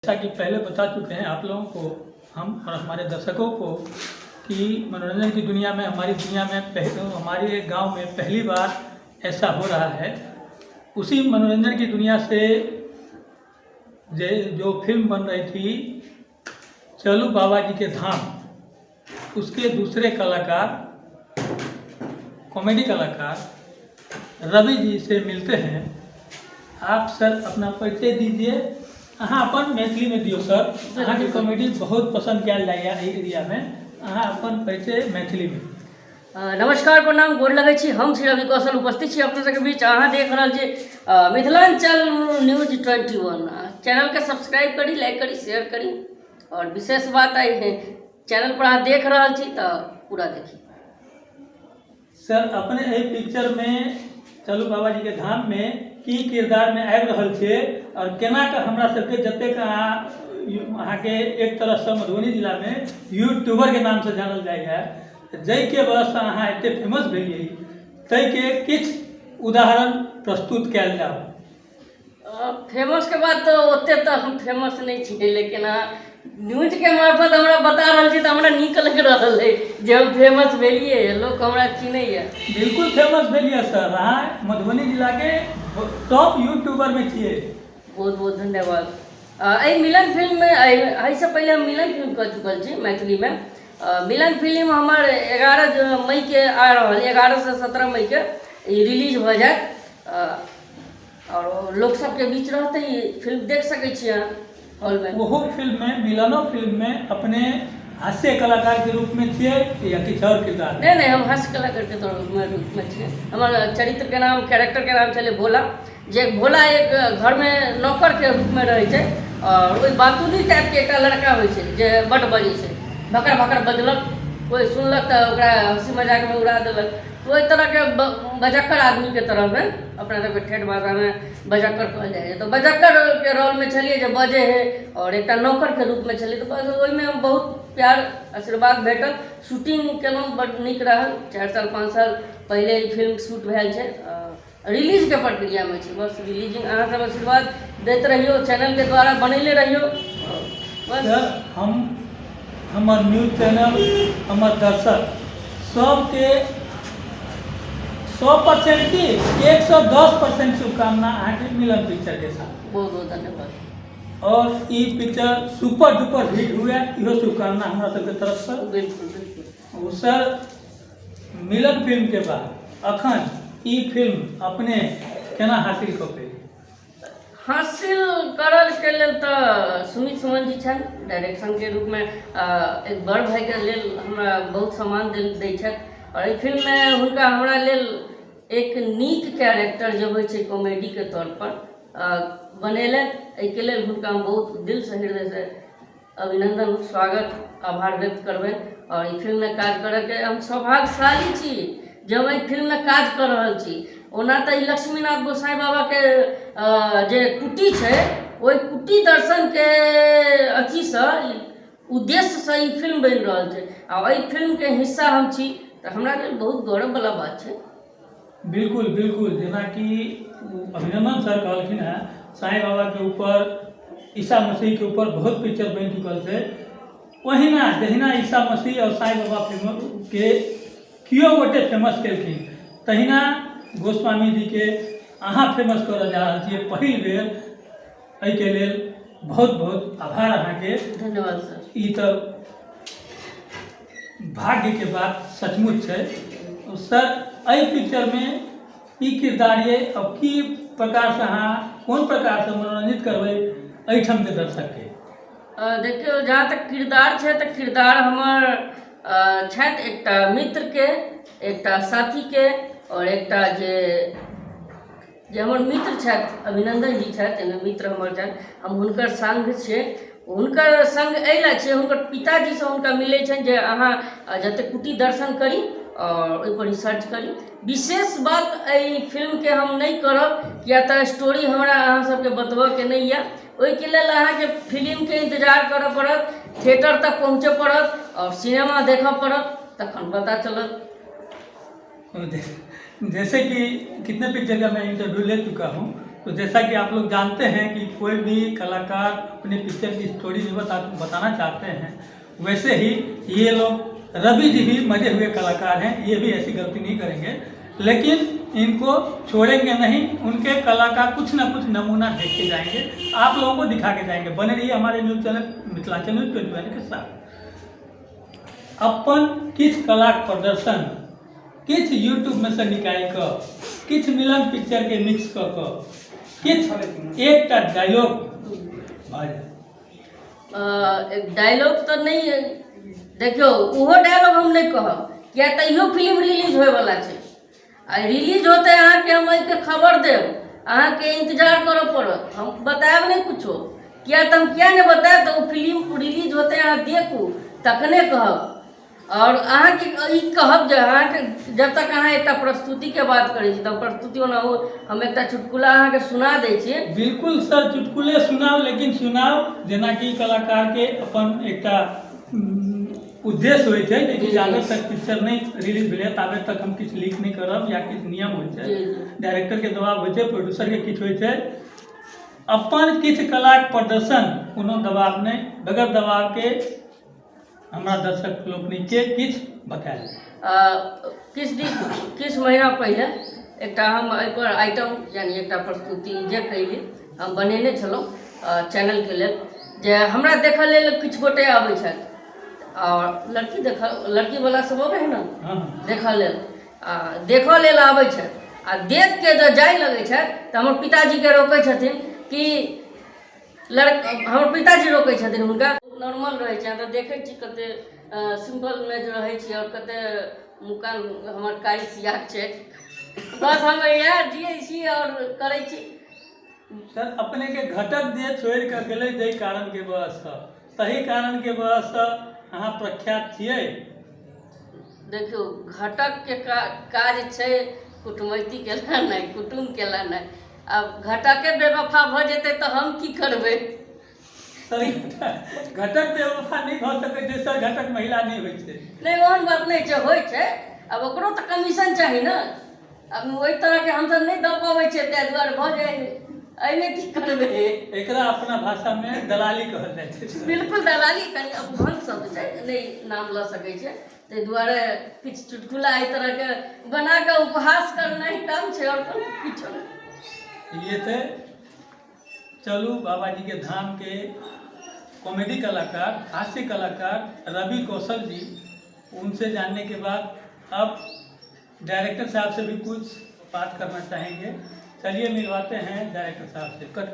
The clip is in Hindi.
जैसा कि पहले बता चुके हैं आप लोगों को हम और हमारे दर्शकों को कि मनोरंजन की दुनिया में हमारे हमारे गांव में पहली बार ऐसा हो रहा है। उसी मनोरंजन की दुनिया से जो फिल्म बन रही थी चलू बाबा जी के धाम, उसके दूसरे कलाकार कॉमेडी कलाकार रवि जी से मिलते हैं। आप सर अपना परिचय दीजिए। अहाँ अपन मैथिली में दियो सर, अहाँ के कॉमेडी बहुत पसंद कयल जाइए एरिया में। अहाँ अपन परिचय मैथिली में। नमस्कार, प्रणाम, गोर लगै छी। हम श्री रवि कौशल उपस्थित छी अपने सबके बीच। अहाँ देख रहल छी मिथिलांचल न्यूज 21। चैनल के सब्सक्राइब करी, लाइक करी, शेयर करी। और विशेष बात आई है, चैनल पर अहाँ देख रहल छी तो पूरा देखी। सर अपने एहि पिक्चर में चलू बाबा जी के धाम में की किरदार में आबि रहल छे और केना के हमरा सबके जतेक अहाँ के एक तरह से मधुबनी जिला में यूट्यूबर के नाम से जानल जाय है, जै के वजह से अहाँ एते फेमस भेलिए, तै के किछ उदाहरण प्रस्तुत कयल जाओ। फेमस के बाद तो ओते तो हम फेमस नहीं छी, लेकिन न्यूज के मार्फत हमरा बता रहल छी तो हमरा नीक लग रहल है जे हम फेमस भेलिए, लोग हमरा चिन्हैया। बिल्कुल फेमस भेलिए सर, अहाँ मधुबनी जिला के टॉप यूट्यूबर में छिए। बहुत बहुत धन्यवाद। एहि मिलन फिल्म में एहिसँ पहले हम मिलन फिल्म कर चुकल छी मैथिली में। मिलन फिल्म हमर 11 मई के आ रहा है, 11 से 17 मई के रिलीज हो जाए और लोग सबके बीच रहते ही फिल्म देख सकै छियै हॉल में। वो फिल्म में मिलनो फिल्म में अपने हास्य कलाकार के रूप में थे या किछु और किरदार? नहीं, हम हास्य कलाकार के रूप में थे। हमारे चरित्र के नाम, कैरेक्टर के नाम छले भोला। जे भोला एक घर में नौकर के रूप में रहे छे और वही बातूनी टाइप के एक लड़का होइ छे जे बड बजे छे, भकर भकर बजलक, कोई सुनलक तो ओकरा हंसी मजाक में उड़ा देलक। तो ओहि तरह के बजक्कर आदमी के तरह में अपना सबके ठेठ भाषा में बजक्कर कहल जाए। तो बजक्कर के रोल में छलिए जे बजे है और एक नौकर के रूप में छलिए। तो बस ओहि में बहुत प्यार आशीर्वाद भेटल। शूटिंग केलहुँ, बड़ नीक रहल। 4 साल 5 साल पहले ई फिल्म शूट भेल छै, रिलीज के प्रक्रिया में छै। बस रिलीजिंग अहाँ सब आशीर्वाद दैत रहियो, चैनल के द्वारा बनैले रहियो। बस हमर न्यूज चैनल, हमर दर्शक सबके 100% की 110% शुभकामना अहाँ के मिलन पिक्चर के साथ। बहुत बहुत धन्यवाद। और ई पिक्चर सुपर डुपर हिट हुए, इहो शुभकामना हमरा सबके तरफ से। बिल्कुल बिल्कुल। सर मिलन फिल्म के बाद अखन ई फिल्म अपने केना हासिल कऽ पेली? हासिल करल के लेल तो सुमित सुमन जी छन डायरेक्शन के रूप में एक बड़ भाई के लेल हमरा बहुत सम्मान दै छथि। और एहि फिल्म में हुनका हमरा लेल एक नीक कैरेक्टर जो होइ छै कॉमेडी के तौर पर बनेलथि। एहिके लेल हुनका हम बहुत दिल से हृदय से अभिनंदन, स्वागत, आभार व्यक्त करबनि। और ई फिल्म में काज करऽ के हम सौभाग्यशाली छी जे हम एहि फिल्म में काज कर रहल छी। ओना तो लक्ष्मीनाथ गोसाई बाबा के जे कुटी छै, ओहि कुटी दर्शन के अथी से उद्देश्य से ई फिल्म बनि रहल छै आ एहि फिल्म के हिस्सा हम छी, तो हमरा लेल बहुत गौरव वाला बात है। बिल्कुल बिल्कुल, जेना कि अभिनंदन सर कहलखिन है, साईं बाबा के ऊपर, ईसा मसीह के ऊपर बहुत पिक्चर बन चुकल है। ओहिना जहिना ईसा मसीह और साईं बाबा फिल्म के कियो गोटे फेमस केलखिन, तहिना गोस्वामी जी के अहाँ फेमस करऽ जा रहल छियै पहिल बेर। एहिके लेल बहुत बहुत आभार अहाँ के। धन्यवाद सर। ई तो भाग्य के बात सचमुच है। सर एहि पिक्चर में ई किरदार ये अब की प्रकार से अहाँ कोन प्रकार से मनोरंजित करबै एहिठाम के दर्शक के? देखियो, जहाँ तक किरदार है तो किरदार हमर छथि एकटा मित्र के, एकटा साथी के और एकटा जे हमर मित्र छथि अभिनंदन जी छथि। एहिमे मित्र हमर छथि, हम हुनकर संग छियै। हुनकर संग एहि लए छै, हुनकर पिताजी से हुनका मिलै छनि जे अहाँ जते कुटी दर्शन करी और ओहि पर रिसर्च करी। विशेष बात एहि फिल्म के हम नहीं करब, किया तऽ स्टोरी हमरा अहाँ सबके बतबऽ के नहीं है। ओहिके लेल अहाँके फिल्म के इंतजार करऽ पड़त, थिएटर तक पहुँचऽ पड़त और सिनेमा देखऽ पड़त, तखन पता चलत। जैसे कि कितने पिक्चर का मैं इंटरव्यू ले चुका हूँ, तो जैसा कि आप लोग जानते हैं कि कोई भी कलाकार अपने पिक्चर की स्टोरी जो बताना चाहते हैं, वैसे ही ये लोग रवि जी भी मरे हुए कलाकार हैं, ये भी ऐसी गलती नहीं करेंगे, लेकिन इनको छोड़ेंगे नहीं। उनके कला का कुछ ना कुछ नमूना देख के जाएंगे, आप लोगों को दिखा के जाएंगे। बने रहिए हमारे न्यूज़ चैनल मिथिलांचल न्यूज़ 21 के साथ। अपन किछ कला प्रदर्शन किछ यूट्यूब में से निकाल कर, किछ मिलन पिक्चर के मिक्स कर किछ एक डायलॉग डायलॉग तो नहीं देखियो, वो डायलॉग हम नहीं कहब, किया तो इहो फिल्म रिलीज होए वाला है। आ रिलीज होते अहाँ के हम के खबर देव, अहाँ के इंतजार करऽ पड़त, हम बताएब नहीं कुछो। किया तो हम क्या नहीं बताएब, तो वो फिल्म रिलीज होते अहाँ देखू तखने कहब। और अहाँ के ई कहब जे अहाँ के जब तक अहाँ एक प्रस्तुति के बात करै छी, तब प्रस्तुति ओना हो हम एक चुटकुला अहाँ के सुना दै छियै। बिल्कुल सर, चुटकुले सुनाओ, लेकिन सुनाओ जेना कि कलाकार के अपन एक उद्देश्य होय छै कि जाबे तक पिक्चर नहीं रिलीज भेलै ताबे तक हम किछु लीक नहीं करब, या किछु नियम होय छै, डायरेक्टर के दबाव होय छै, प्रोड्यूसर के किछु होय छै। अपन किछु कला प्रदर्शन कोनो दबाव नहीं, बगैर दबाव के हमरा दर्शक लोकनि के किछु बताएल। किछु महीना पहले एक हम एहिपर आइटम यानी एक प्रस्तुति जे कैली हम बनेने छलहुँ चैनल के लेल, जे हमरा देखऽ लेल किछु गोटे आबै छथि और लड़की वाला सब अबै है ने देखऽ लेल आबै छथि, आ देख के जब जाय लगै छथि तऽ हमर पिताजी के रोकै छथिन कि हमर पिताजी रोकै छथिन हुनका। नॉर्मल रहै छै तऽ देखै छी कते सिंपल इमेज रहै छी और कते मुकान हमर कारी सियाक छै, बस हम इएह जियै छी और करै छी। सर अपने के घटक जे छोड़ के गेलै जाहि कारण के वजह तही कारण के वजह से अहाँ प्रख्यात छियै। देखियो घटक के काज छै कुटमैती केला नहीं, कुटुम केला नहीं। अब घटके बेवफा भ जेतै तो हम की करबै? घटक बेवफा नहीं भ सकै छै सर, घटक महिला नहीं होइ छै। नहीं ओहन बात नहीं छै, होइ छै। अब ओकरो तो कमीशन चाही ना, अब ओहि तरह के हम सब नहीं दऽ पाबै छै, ताहि दुआरे भ जाय। एहिमे की करबै? एकरा अपना भाषा में दलाली कहल जाइ छै। बिल्कुल दलाली, कनी अपभ्रंश शब्द छै, नहीं नाम लऽ सकै छै, ताहि दुआरे किछु चुटकुला एहि तरह के बना के उपहास करना ही काम छै और किछो नहीं। ये थे चलू बाबा जी के धाम के कॉमेडी कलाकार, हास्य कलाकार रवि कौशल जी। उनसे जानने के बाद अब डायरेक्टर साहब से भी कुछ बात करना चाहेंगे। चलिए मिलवाते हैं डायरेक्टर साहब से। कट